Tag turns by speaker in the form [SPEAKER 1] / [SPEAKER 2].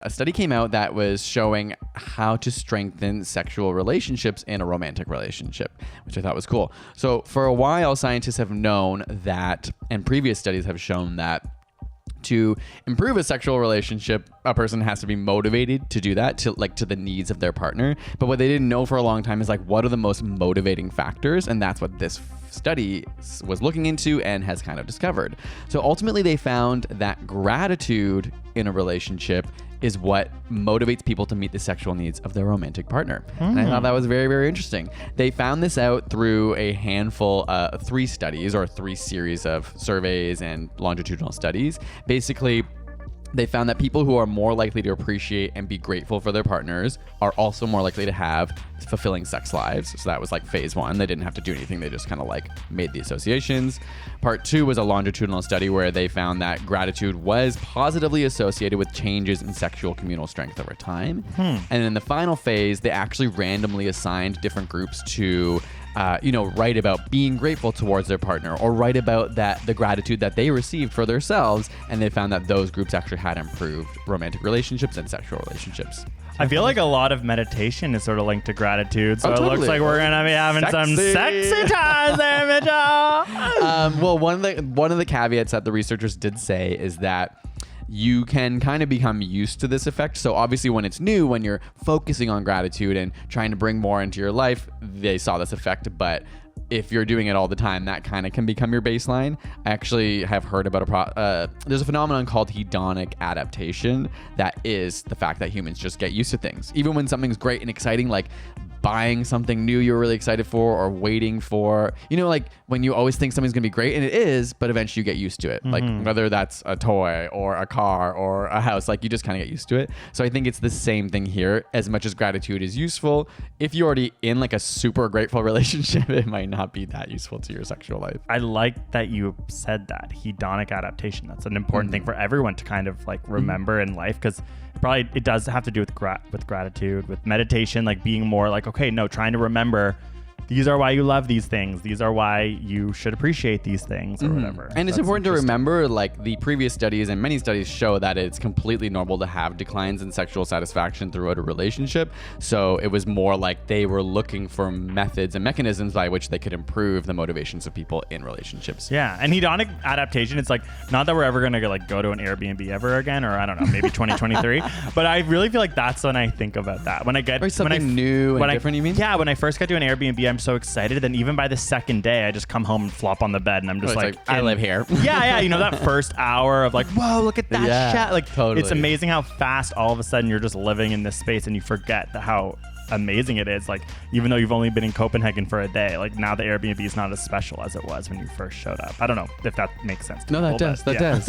[SPEAKER 1] A study came out that was showing how to strengthen sexual relationships in a romantic relationship, which I thought was cool. So for a while, scientists have known that, and previous studies have shown that, to improve a sexual relationship, a person has to be motivated to do that, to the needs of their partner. But what they didn't know for a long time is what are the most motivating factors? And that's what this study was looking into and has kind of discovered. So ultimately they found that gratitude in a relationship is what motivates people to meet the sexual needs of their romantic partner. And I thought that was very, very interesting. They found this out through a handful, 3 studies or 3 series of surveys and longitudinal studies. Basically, they found that people who are more likely to appreciate and be grateful for their partners are also more likely to have fulfilling sex lives. So that was phase 1. They didn't have to do anything. They just kind of made the associations. Part 2 was a longitudinal study where they found that gratitude was positively associated with changes in sexual communal strength over time. And in the final phase, they actually randomly assigned different groups to write about being grateful towards their partner or write about the gratitude that they received for themselves. And they found that those groups actually had improved romantic relationships and sexual relationships.
[SPEAKER 2] I feel like a lot of meditation is sort of linked to gratitude. So
[SPEAKER 1] totally.
[SPEAKER 2] It looks like we're going to be having some sexy times there, Mitchell.
[SPEAKER 1] Well, one of the caveats that the researchers did say is that you can kind of become used to this effect. So obviously when it's new, when you're focusing on gratitude and trying to bring more into your life, they saw this effect. But if you're doing it all the time, that kind of can become your baseline. I actually have heard about there's a phenomenon called hedonic adaptation. That is the fact that humans just get used to things. Even when something's great and exciting, like buying something new you're really excited for, or waiting for, when you always think something's gonna be great, and it is, but eventually you get used to it. Like whether that's a toy or a car or a house, you just kind of get used to it. So I think it's the same thing here. As much as gratitude is useful, if you're already in a super grateful relationship, it might not be that useful to your sexual life.
[SPEAKER 2] I like that you said that hedonic adaptation. That's an important thing for everyone to kind of remember in life, because probably it does have to do with gratitude, with meditation, being more okay, no, trying to remember these are why you love these things. These are why you should appreciate these things or whatever.
[SPEAKER 1] And it's important to remember, the previous studies and many studies show that it's completely normal to have declines in sexual satisfaction throughout a relationship. So it was more they were looking for methods and mechanisms by which they could improve the motivations of people in relationships.
[SPEAKER 2] Yeah. And hedonic adaptation, it's not that we're ever going to go to an Airbnb ever again, or I don't know, maybe 2023. But I really feel that's when I think about that. When I get
[SPEAKER 1] something new and different, you mean?
[SPEAKER 2] Yeah. When I first got to an Airbnb, I'm so excited. Then even by the second day, I just come home and flop on the bed and I'm just
[SPEAKER 1] I live here.
[SPEAKER 2] Yeah. That first hour of whoa, look at that chat.
[SPEAKER 1] Totally.
[SPEAKER 2] It's amazing how fast all of a sudden you're just living in this space and you forget how amazing it is. Even though you've only been in Copenhagen for a day, now the Airbnb is not as special as it was when you first showed up. I don't know if that makes sense.
[SPEAKER 1] No, that does. That does.